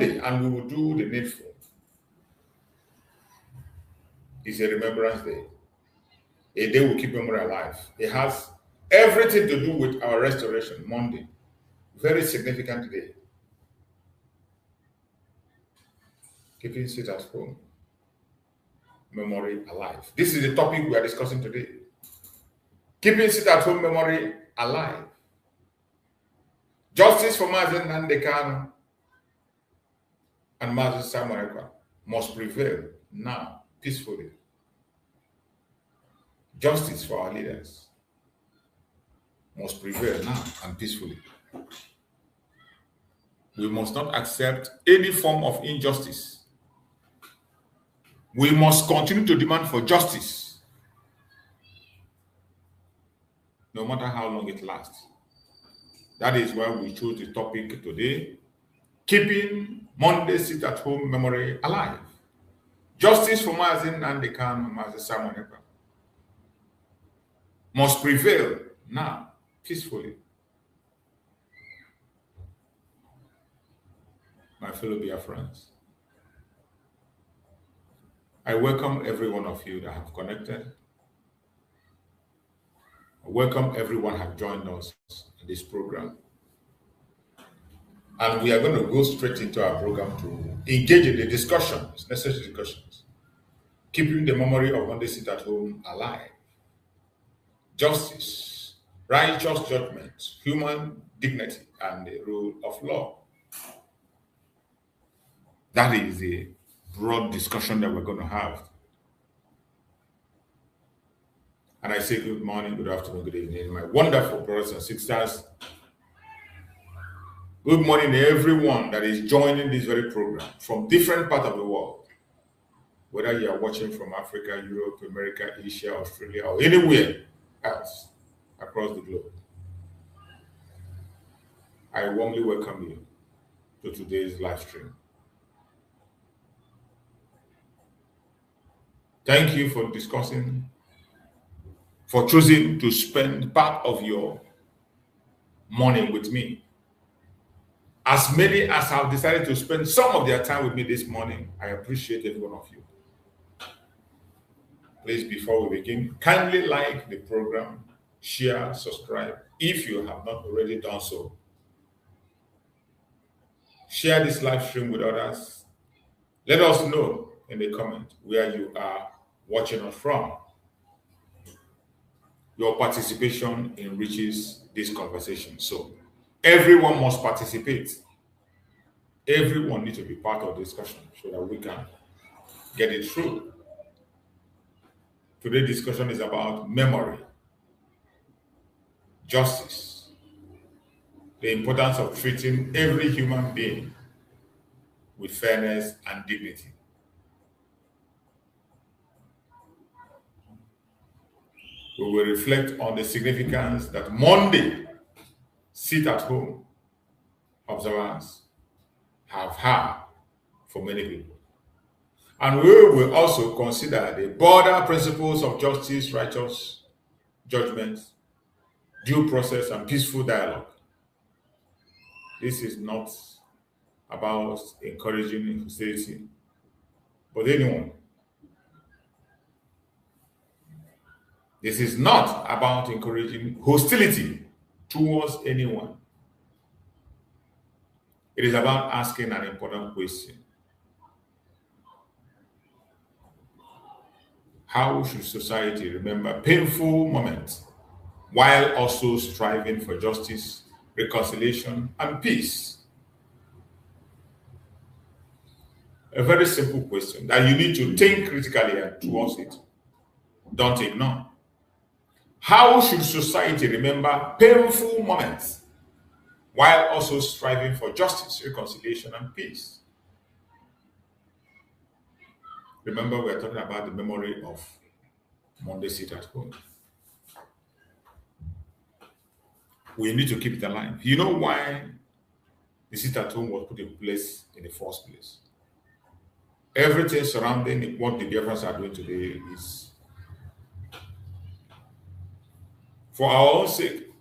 and we will do the needful. It's a remembrance day. A day will keep memory alive. It has everything to do with our restoration, Monday. Very significant day. Keeping sit at home, memory alive. This is the topic we are discussing today. Keeping sit at home, memory alive. Justice for Mazi Nnamdi Kanu and Mazi Nnamdi must prevail now, peacefully. Justice for our leaders must prevail now and peacefully. We must not accept any form of injustice. We must continue to demand for justice, no matter how long it lasts. That is why we chose the topic today, keeping Monday sit-at-home memory alive. Justice for Mazi Nnamdi Kanu and Mazi Nnamdi must prevail now, peacefully. My fellow Biafrans, I welcome every one of you that have connected. I welcome everyone who have joined us in this program. And we are going to go straight into our program to engage in the discussions, necessary discussions, keeping the memory of Monday sit-at-home alive. Justice, righteous judgment, human dignity, and the rule of law. That is the broad discussion that we're going to have. And I say good morning, good afternoon, good evening, my wonderful brothers and sisters. Good morning to everyone that is joining this very program from different parts of the world. Whether you are watching from Africa, Europe, America, Asia, Australia, or anywhere else across the globe. I warmly welcome you to today's live stream. Thank you for discussing, for choosing to spend part of your morning with me. As many as have decided to spend some of their time with me this morning, I appreciate every one of you. Please, before we begin, kindly like the program, share, subscribe, if you have not already done so. Share this live stream with others. Let us know in the comment where you are watching us from. Your participation enriches this conversation. So everyone must participate. Everyone needs to be part of the discussion so that we can get it through. Today's discussion is about memory, justice, the importance of treating every human being with fairness and dignity. We will reflect on the significance that Monday sit-at-home observance have had for many people. And we will also consider the broader principles of justice, righteous judgment, due process, and peaceful dialogue. This is not about encouraging hostility, but anyone. This is not about encouraging hostility towards anyone. It is about asking an important question. How should society remember painful moments while also striving for justice, reconciliation, and peace? A very simple question that you need to think critically and towards it. Don't ignore. How should society remember painful moments while also striving for justice, reconciliation, and peace? Remember, we are talking about the memory of Monday sit-at-home. We need to keep it alive. You know why the sit-at-home was put in place in the first place? Everything surrounding what the Biafrans are doing today is for our own sake.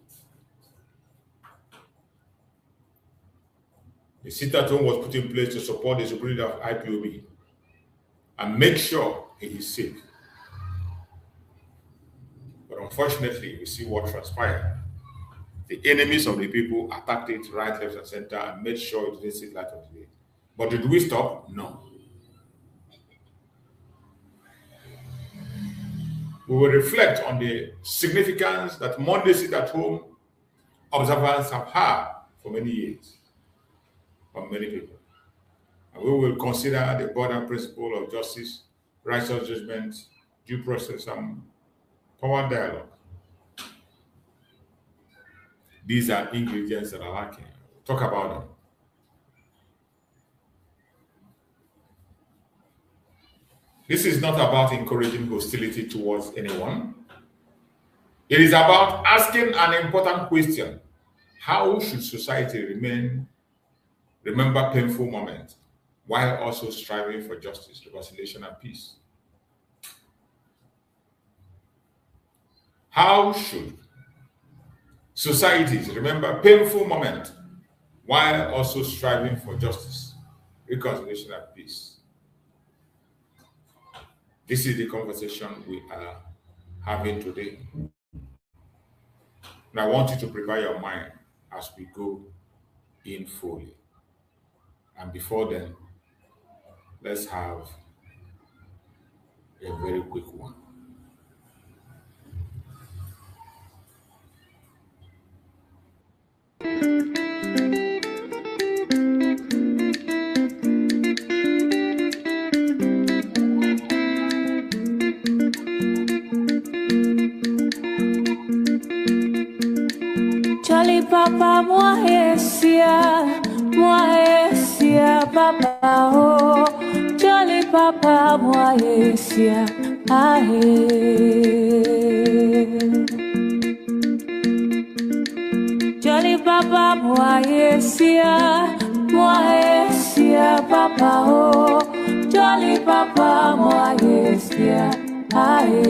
A sit-at-home was put in place to support the supreme leader of IPOB and make sure he is safe. But unfortunately, we see what transpired. The enemies of the people attacked it right, left, and center and made sure it didn't see light of the day. But did we stop? No. We will reflect on the significance that Monday sit-at-home observance have had for many years, for many people. And we will consider the border principle of justice, righteous judgment, due process, and power dialogue. These are ingredients that are lacking. Talk about them. This is not about encouraging hostility towards anyone. It is about asking an important question. How should society remember painful moments while also striving for justice, reconciliation, and peace? How should societies remember painful moments while also striving for justice, reconciliation, and peace? This is the conversation we are having today. And I want you to prepare your mind as we go in fully. And before then, let's have a very quick one. Charlie Papa, moi sia, Papa, oh. Charlie Papa, moi sia, ahe. Charlie Papa, moi sia, Papa, oh. Charlie Papa, moi sia, ahe.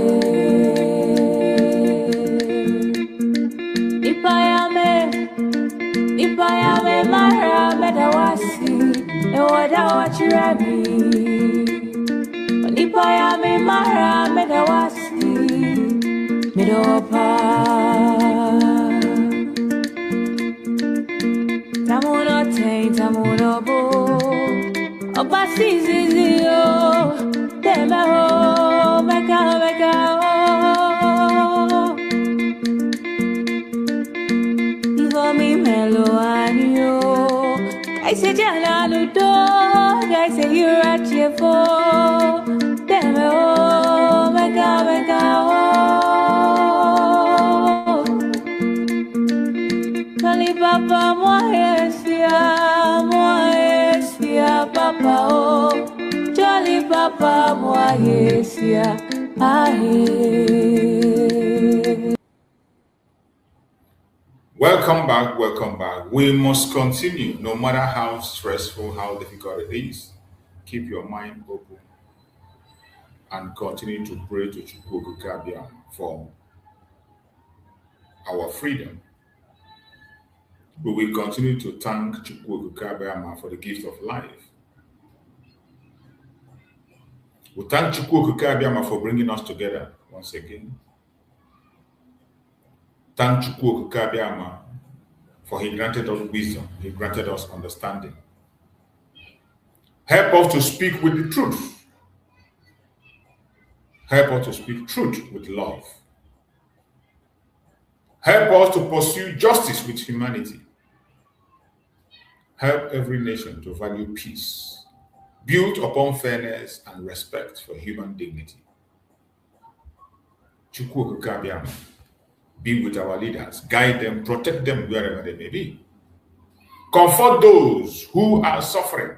Ipayame mara medawasi ewada wachirami. Ipayame mara medawasi medopa. Tamuno te tamuno bo obasi zizio teme ho meka ho. Mi melo anio, I say jala ludo, I say you at your for, damn oh, mega oh. Kali papa moi sia, papa oh, jolly papa moi sia, ahe. Welcome back. We must continue, no matter how stressful, how difficult it is. Keep your mind open and continue to pray to Chukwu Okike for our freedom. We will continue to thank Chukwu Okike for the gift of life. We thank Chukwu Okike for bringing us together once again. Thank Chukwu Okike for he granted us wisdom, he granted us understanding. Help us to speak with the truth. Help us to speak truth with love. Help us to pursue justice with humanity. Help every nation to value peace, built upon fairness and respect for human dignity. Chukwu Okike be with our leaders, guide them, protect them wherever they may be. Comfort those who are suffering.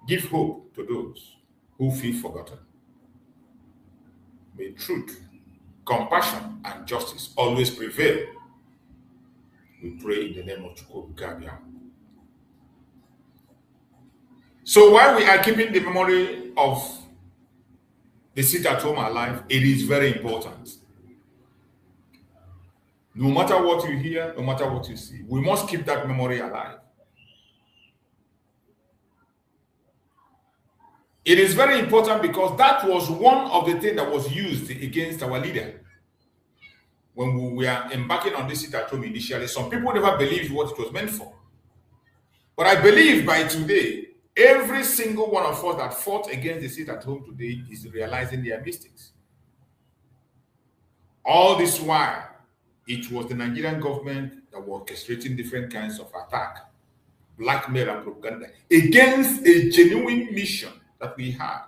Give hope to those who feel forgotten. May truth, compassion, and justice always prevail. We pray in the name of Chukwu Okike. So while we are keeping the memory of the sit-at-home alive, it is very important. No matter what you hear, no matter what you see, we must keep that memory alive. It is very important because that was one of the things that was used against our leader. When we were embarking on this sit-at-home initially, some people never believed what it was meant for. But I believe by today, every single one of us that fought against the sit-at-home today is realizing their mistakes. All this while, it was the Nigerian government that was orchestrating different kinds of attack, blackmail and propaganda against a genuine mission that we had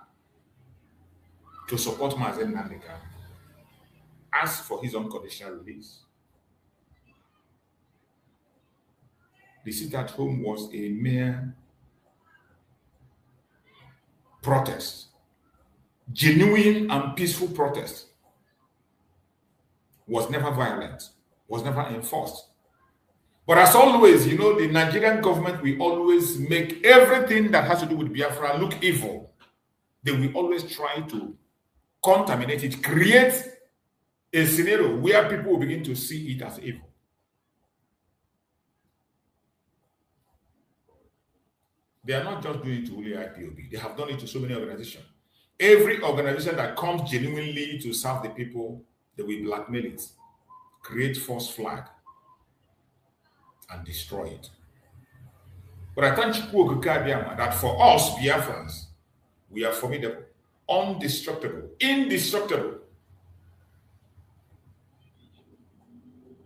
to support Mazi Nnamdi Kanu, ask for his unconditional release. The sit-at-home was a mere protest, genuine and peaceful protest, was never violent, was never enforced. But as always, you know, the Nigerian government will always make everything that has to do with Biafra look evil. They will always try to contaminate it, create a scenario where people will begin to see it as evil. They are not just doing it to only IPOB. They have done it to so many organizations. Every organization that comes genuinely to serve the people, they will blackmail it, create false flag, and destroy it. But I thank you that for us, Biafrans, we are formidable, indestructible.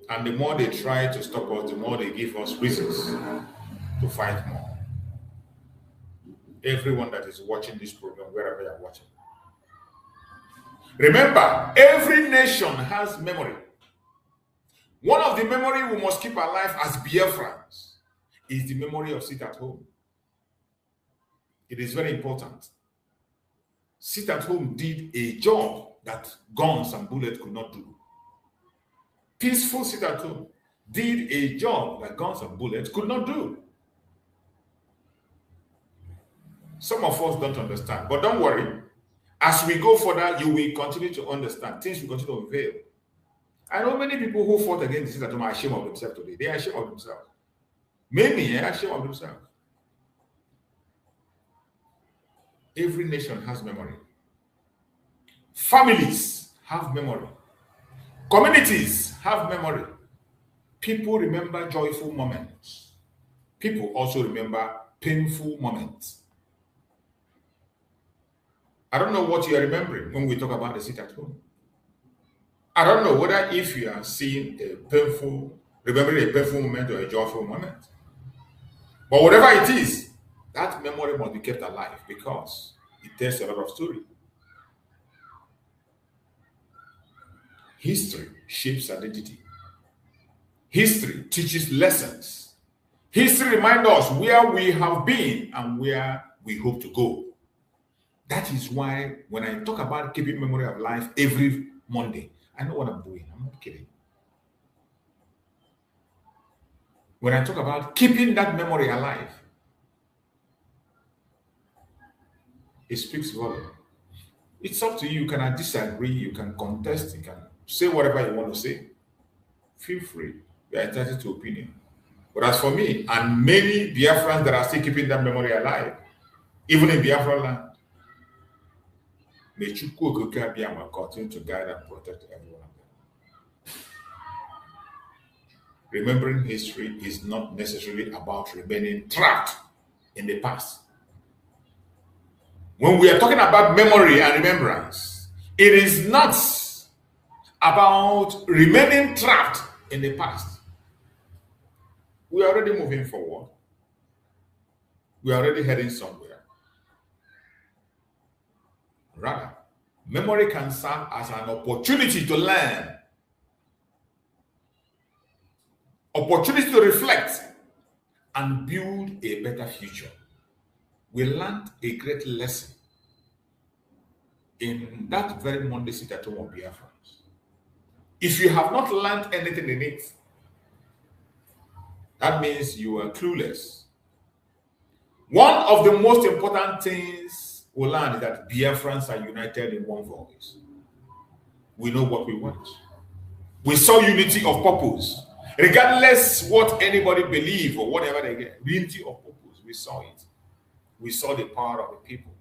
And the more they try to stop us, the more they give us reasons to fight more. Everyone that is watching this program, wherever you are watching, remember, every nation has memory. One of the memory we must keep alive as Biafrans is the memory of sit-at-home. It is very important. Sit-at-home did a job that guns and bullets could not do. Peaceful sit-at-home did a job that guns and bullets could not do. Some of us don't understand, but don't worry. As we go further, you will continue to understand. Things will continue to unveil. I know many people who fought against the sit-at-home are ashamed of themselves today. They are ashamed of themselves. Many are ashamed of themselves. Every nation has memory. Families have memory. Communities have memory. People remember joyful moments. People also remember painful moments. I don't know what you are remembering when we talk about the sit-at-home. I don't know whether if you are seeing remembering a painful moment or a joyful moment. But whatever it is, that memory must be kept alive because it tells a lot of story. History shapes identity. History teaches lessons. History reminds us where we have been and where we hope to go. That is why when I talk about keeping memory alive every Monday, I know what I'm doing. I'm not kidding. When I talk about keeping that memory alive, it speaks volume. It's up to you. You can disagree, you can contest, you can say whatever you want to say. Feel free. You are entitled to opinion. But as for me and many Biafrans that are still keeping that memory alive, even in Biafra land, may Chukwu Okike Abiyama continue to guide and protect everyone of them. Remembering history is not necessarily about remaining trapped in the past. When we are talking about memory and remembrance, it is not about remaining trapped in the past. We are already moving forward. We are already heading somewhere. Rather, memory can serve as an opportunity to learn, opportunity to reflect, and build a better future. We learned a great lesson in that very Monday sit-at-home of Biafrans. If you have not learned anything in it, that means you are clueless. One of the most important things we learn is that Biafrans are united in one voice. We know what we want. We saw unity of purpose. Regardless what anybody believe or whatever they get, unity of purpose, we saw it. We saw the power of the people.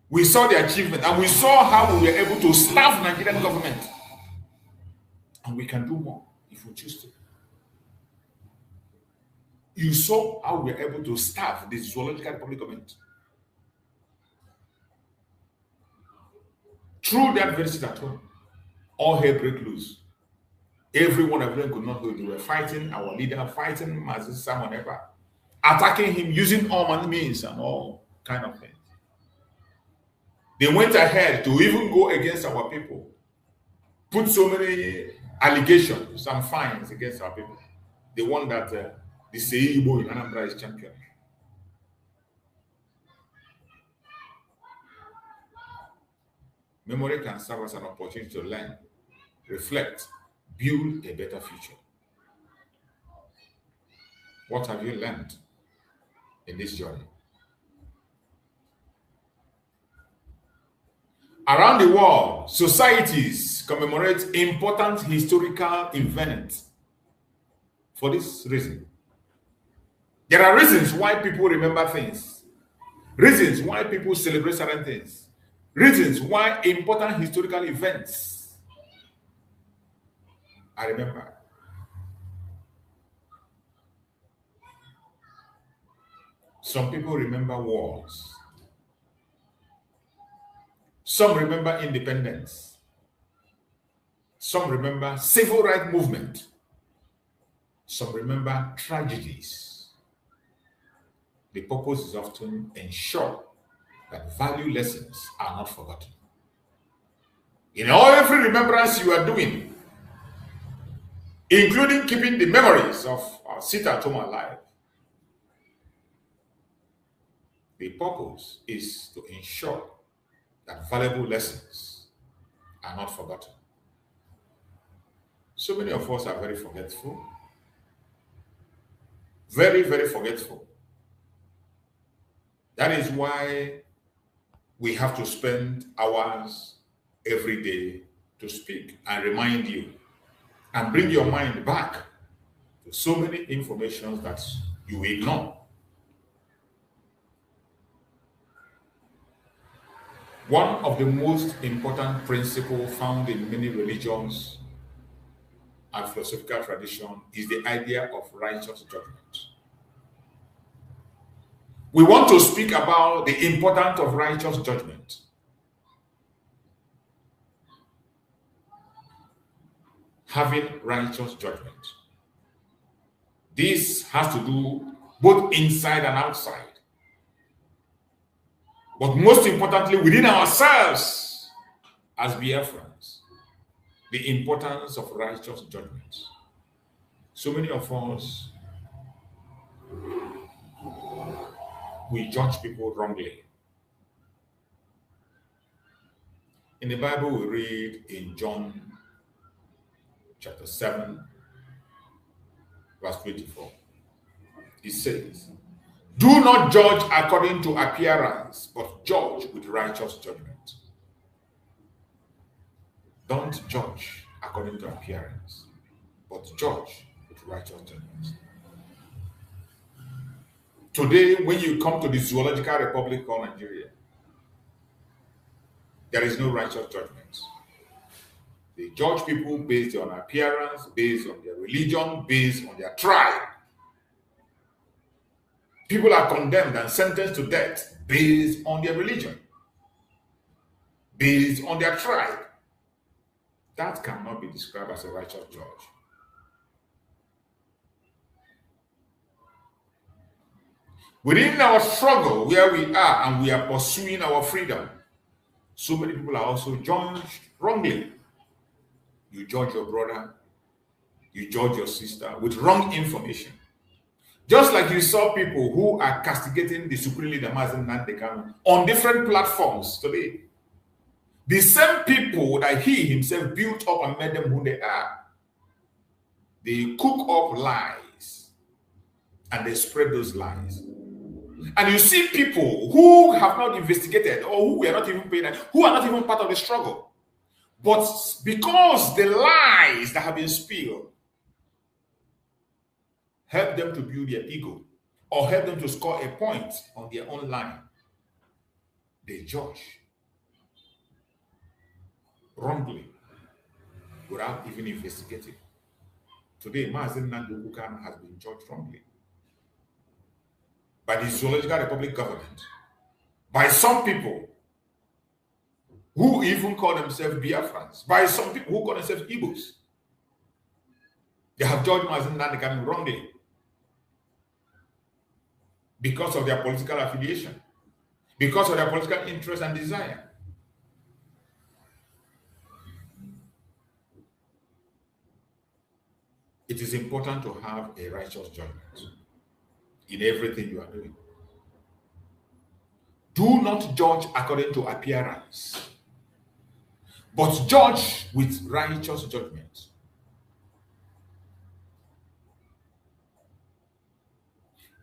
We saw the achievement, and we saw how we were able to staff Nigerian government. And we can do more if we choose to. You saw how we were able to staff the Zoological Republic government. Through that very sit at home, all hell break loose. Every one of them could not do it. They were fighting our leader, fighting Mazi Nnamdi, attacking him using all means and all kind of things. They went ahead to even go against our people, put so many allegations and fines against our people. The one that the Seibo in Anambra is champion. Memory can serve as an opportunity to learn, reflect, build a better future. What have you learned in this journey? Around the world, societies commemorate important historical events for this reason. There are reasons why people remember things, reasons why people celebrate certain things, reasons why important historical events are remembered. Some people remember wars. Some remember independence. Some remember civil rights movement. Some remember tragedies. The purpose is often ensure that value lessons are not forgotten. In all every remembrance you are doing, including keeping the memories of our sit at home alive, the purpose is to ensure that valuable lessons are not forgotten. So many of us are very forgetful. Very, very forgetful. That is why we have to spend hours every day to speak and remind you and bring your mind back to so many informations that you ignore. One of the most important principles found in many religions and philosophical tradition is the idea of righteous judgment. We want to speak about the importance of righteous judgment. Having righteous judgment. This has to do both inside and outside. But most importantly, within ourselves as Biafrans, the importance of righteous judgment. So many of us, we judge people wrongly. In the Bible, we read in John chapter 7, verse 24. It says, "Do not judge according to appearance, but judge with righteous judgment." Don't judge according to appearance, but judge with righteous judgment. Today, when you come to the Zoological Republic called Nigeria, there is no righteous judgment. They judge people based on appearance, based on their religion, based on their tribe. People are condemned and sentenced to death based on their religion, based on their tribe. That cannot be described as a righteous judge. Within our struggle where we are and we are pursuing our freedom, so many people are also judged wrongly. You judge your brother, you judge your sister with wrong information. Just like you saw people who are castigating the Supreme Leader Mazi Nnamdi Kanu on different platforms today. The same people that he himself built up and made them who they are. They cook up lies and they spread those lies. And you see people who have not investigated or who are not even paying, who are not even part of the struggle. But because the lies that have been spilled help them to build their ego or help them to score a point on their own line, they judge wrongly without even investigating. Today, Mazi Nnamdi Kanu has been judged wrongly by the Zoological Republic government, by some people who even call themselves Biafrans, by some people who call themselves Igbos. They have judged Mazi Nnamdi Kanu wrongly because of their political affiliation, because of their political interest and desire. It is important to have a righteous judgment in everything you are doing. Do not judge according to appearance, but judge with righteous judgment.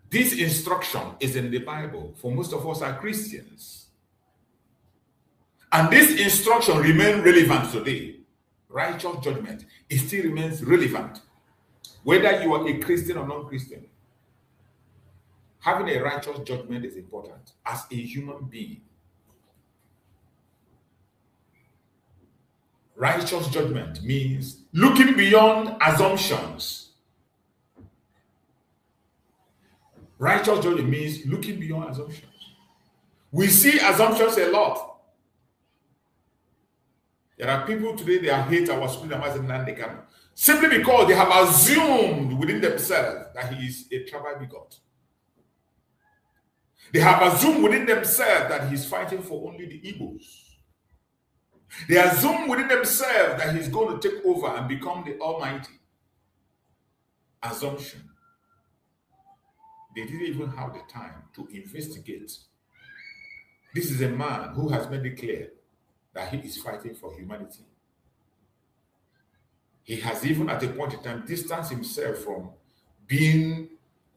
This instruction is in the Bible, for most of us are Christians. And this instruction remains relevant today. Righteous judgment, it still remains relevant. Whether you are a Christian or non-Christian, having a righteous judgment is important as a human being. Righteous judgment means looking beyond assumptions. Righteous judgment means looking beyond assumptions. We see assumptions a lot. There are people today that hate our school Mazi Nnamdi Kanu simply because they have assumed within themselves that he is a tribal bigot. They have assumed within themselves that he's fighting for only the Igbos. They assume within themselves that he's going to take over and become the Almighty. Assumption. They didn't even have the time to investigate. This is a man who has made it clear that he is fighting for humanity. He has even at a point in time distanced himself from being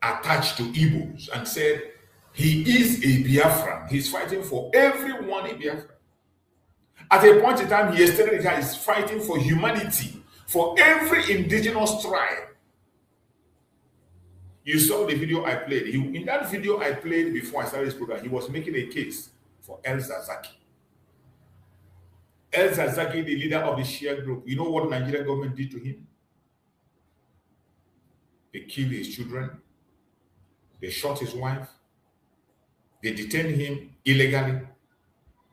attached to Igbos and said he is a Biafran. He's fighting for everyone in Biafra. At a point in time, he stated that he's fighting for humanity, for every indigenous tribe. You saw the video I played. In that video I played before I started this program, he was making a case for El Zazaki. El Zazaki, the leader of the Shia group, you know what the Nigerian government did to him? They killed his children. They shot his wife. They detained him illegally.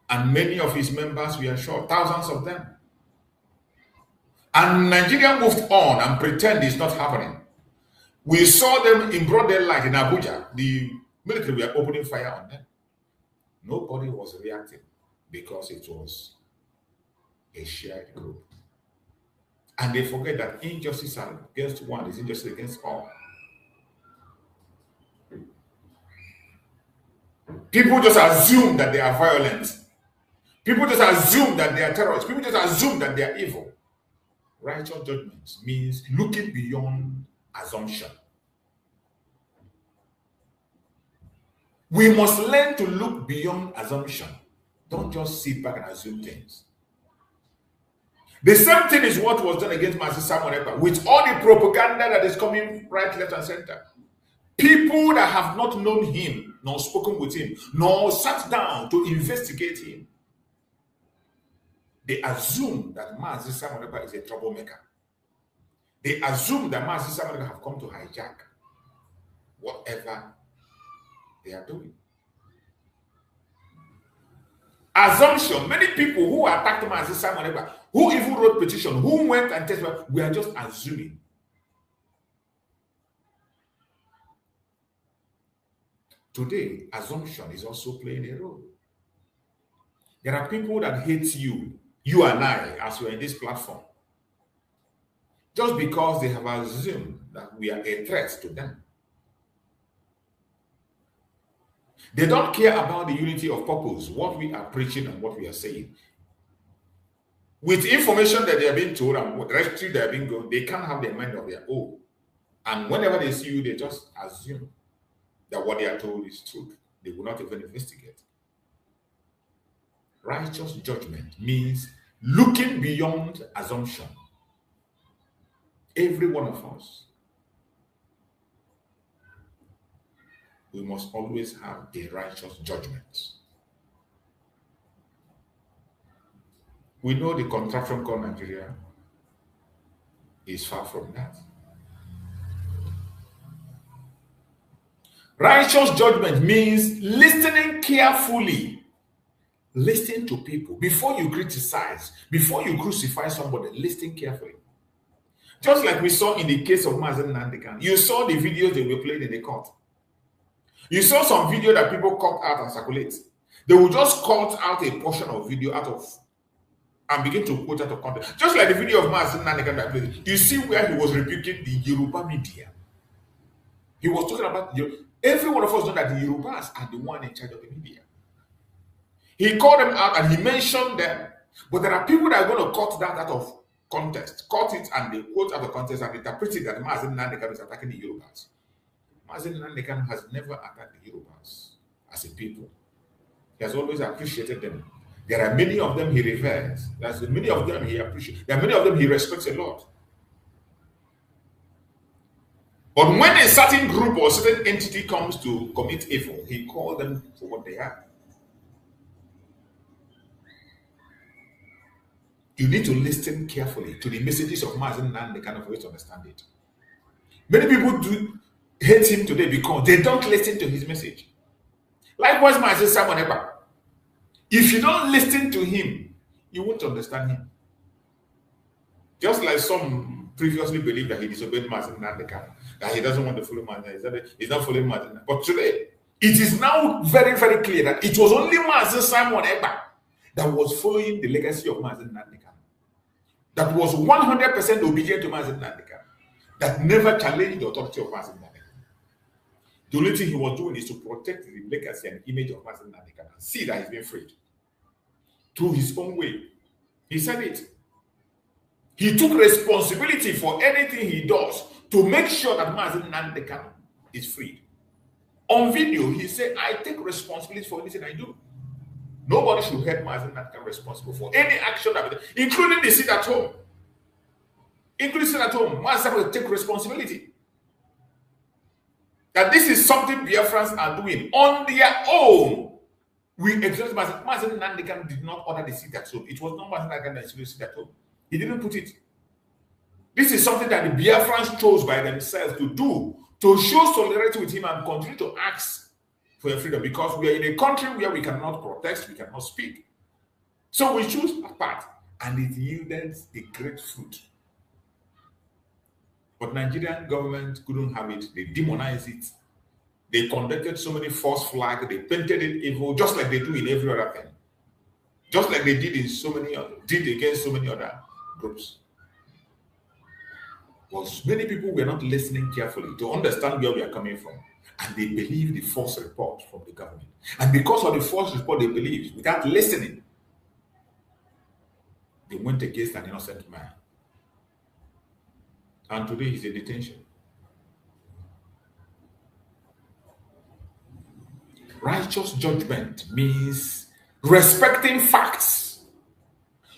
And many of his members were shot, thousands of them. And Nigeria moved on and pretend it's not happening. We saw them in broad daylight in Abuja. The military were opening fire on them. Nobody was reacting because it was a shared group. And they forget that injustice against one is injustice against all. People just assume that they are violent. People just assume that they are terrorists. People just assume that they are evil. Righteous judgment means looking beyond assumption. We must learn to look beyond assumption. Don't just sit back and assume things. The same thing is what was done against Mazi Nnamdi with all the propaganda that is coming right, left, and center. People that have not known him, nor spoken with him, nor sat down to investigate him, they assume that Mazi Nnamdi is a troublemaker. They assume that Mazi Nnamdi have come to hijack whatever they are doing. Assumption. Many people who attacked Mazi Nnamdi, who even wrote petition, who went and testified, we are just assuming. Today, assumption is also playing a role. There are people that hate you and I, as we are in this platform, just because they have assumed that we are a threat to them. They don't care about the unity of purpose, what we are preaching and what we are saying. With information that they are being told and what directory they are being going, they can't have their mind of their own. And whenever they see you, they just assume that what they are told is truth. They will not even investigate. Righteous judgment means looking beyond assumption. Every one of us, we must always have a righteous judgment. We know the contraption called Nigeria is far from that. Righteous judgment means listening carefully. Listen to people. Before you criticize, before you crucify somebody, listen carefully. Just like we saw in the case of Mazi Nnamdi Kanu. You saw the videos they were playing in the court. You saw some video that people cut out and circulate. They will just cut out a portion of video out of and begin to quote out of context. Just like the video of Mazi Nnamdi Kanu. You see where he was rebuking the Yoruba media. He was talking about every one of us know that the Yorubas are the one in charge of the media. He called them out and he mentioned them, but there are people that are going to cut that out of context, cut it and they quote out of context and interpret it that Mazi Nnamdi Kanu is attacking the Yorubas. Mazi Nnamdi Kanu has never attacked the Yorubas as a people. He has always appreciated them. There are many of them he reveres. There's many of them he appreciates. There are many of them he respects a lot. But when a certain group or certain entity comes to commit evil, he calls them for what they are. You need to listen carefully to the messages of Mazi Nnamdi Kanu for you to understand it. Many people do hate him today because they don't listen to his message. Likewise, Mazi Simon Ekpa. If you don't listen to him, you won't understand him. Just like some previously believed that he disobeyed Mazi Nnamdi Kanu, that he doesn't want to follow Mazi, he's not following Mazi. But today, it is now very, very clear that it was only Mazi Simon Ekpa that was following the legacy of Mazi Nnamdi Kanu, that was 100% obedient to Mazi Nnamdi Kanu, that never challenged the authority of Mazi Nnamdi Kanu. The only thing he was doing is to protect the legacy and image of Mazi Nnamdi Kanu and see that he's been freed through his own way. He said it. He took responsibility for anything he does to make sure that Mazi Nnamdi Kanu is freed. On video, he said, I take responsibility for anything I do. Nobody should hold Mazi Nnamdi Kanu responsible for any action that we do, including the sit at home. Including sit at home, Mazi will take responsibility. That this is something Biafrans are doing on their own. We exalt Mazi Nnamdi Kanu did not order the sit at home. It was not Mazi Nnamdi Kanu that should sit at home. He didn't put it. This is something that the Biafrans chose by themselves to do, to show solidarity with him and continue to ask for your freedom, because we are in a country where we cannot protest, we cannot speak. So we choose a path, and it yielded a great fruit. But Nigerian government couldn't have it. They demonized it. They conducted so many false flags. They painted it evil, just like they do in every other thing. Just like they did in so many other, did against so many other groups. But many people were not listening carefully to understand where we are coming from. And they believed the false report from the government. And because of the false report they believed, without listening, they went against an innocent man. And today he's in detention. Righteous judgment means respecting facts.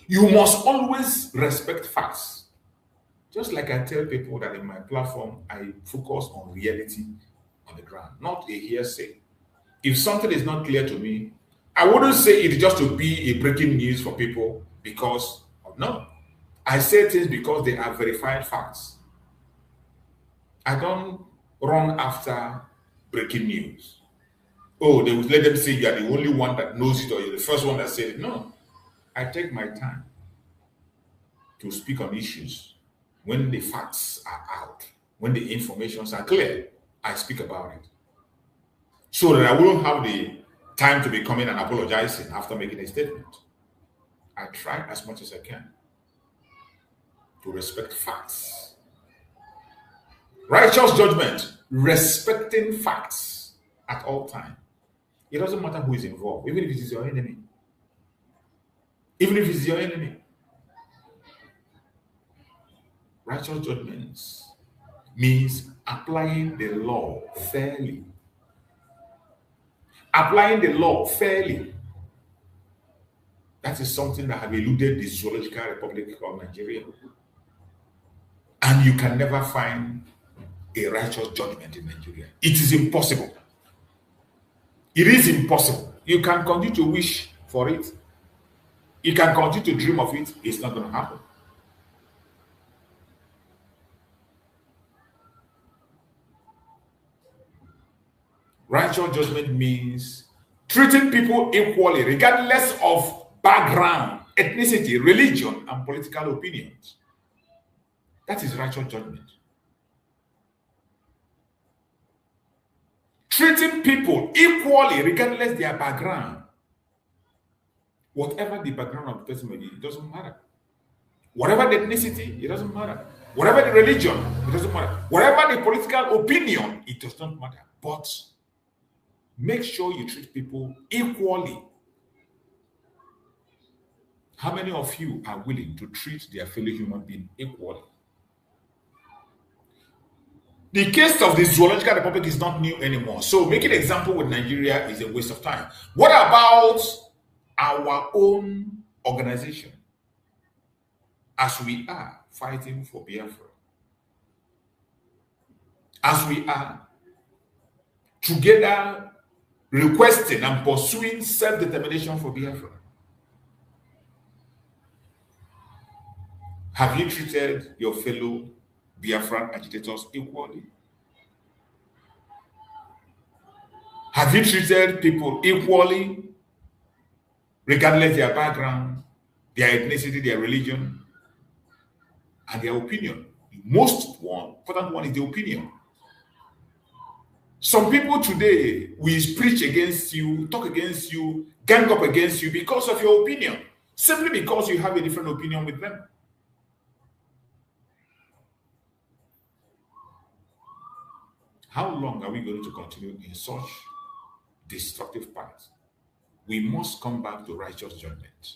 You must always respect facts. Just like I tell people that in my platform, I focus on reality on the ground, not a hearsay. If something is not clear to me, I wouldn't say it just to be a breaking news for people because of no. I say things because they are verified facts. I don't run after breaking news. Oh, they would let them say you are the only one that knows it or you're the first one that said it. No, I take my time to speak on issues. When the facts are out, when the informations are clear, I speak about it. So that I won't have the time to be coming and apologizing after making a statement. I try as much as I can to respect facts. Righteous judgment, respecting facts at all times. It doesn't matter who is involved, even if it is your enemy. Even if it's your enemy. Righteous judgments means applying the law fairly. Applying the law fairly. That is something that have eluded the Zoological Republic of Nigeria. And you can never find a righteous judgment in Nigeria. It is impossible. It is impossible. You can continue to wish for it. You can continue to dream of it, it's not going to happen. Righteous judgment means treating people equally, regardless of background, ethnicity, religion, and political opinions. That is righteous judgment. Treating people equally, regardless their background. Whatever the background of the person may be, it doesn't matter. Whatever the ethnicity, it doesn't matter. Whatever the religion, it doesn't matter. Whatever the political opinion, it does not matter. But make sure you treat people equally. How many of you are willing to treat their fellow human being equally? The case of the Zoological Republic is not new anymore. So making an example with Nigeria is a waste of time. What about our own organization? As we are fighting for Biafra, as we are together requesting and pursuing self-determination for Biafra, have you treated your fellow Biafran agitators equally? Have you treated people equally, regardless their background, their ethnicity, their religion, and their opinion? The most important one is the opinion. Some people today will preach against you, talk against you, gang up against you because of your opinion, simply because you have a different opinion with them. How long are we going to continue in such destructive paths? We must come back to righteous judgment.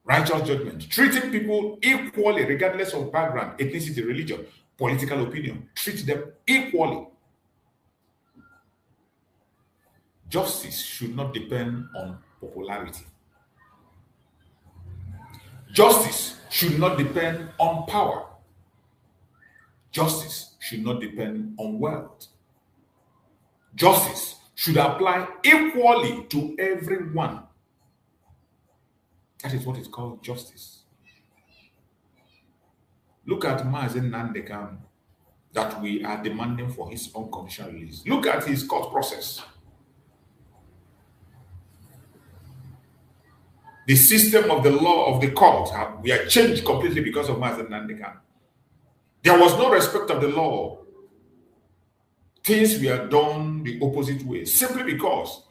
Righteous judgment, treating people equally, regardless of background, ethnicity, religion, political opinion. Treat them equally. Justice should not depend on popularity. Justice should not depend on power. Justice should not depend on wealth. Justice should apply equally to everyone. That is what is called justice. Look at Mazi Nnamdi Kanu that we are demanding for his unconditional release. Look at his court process. The system of the law of the court we are changed completely because of Mazi Nnamdi Kanu. There was no respect of the law. Things were done the opposite way, simply because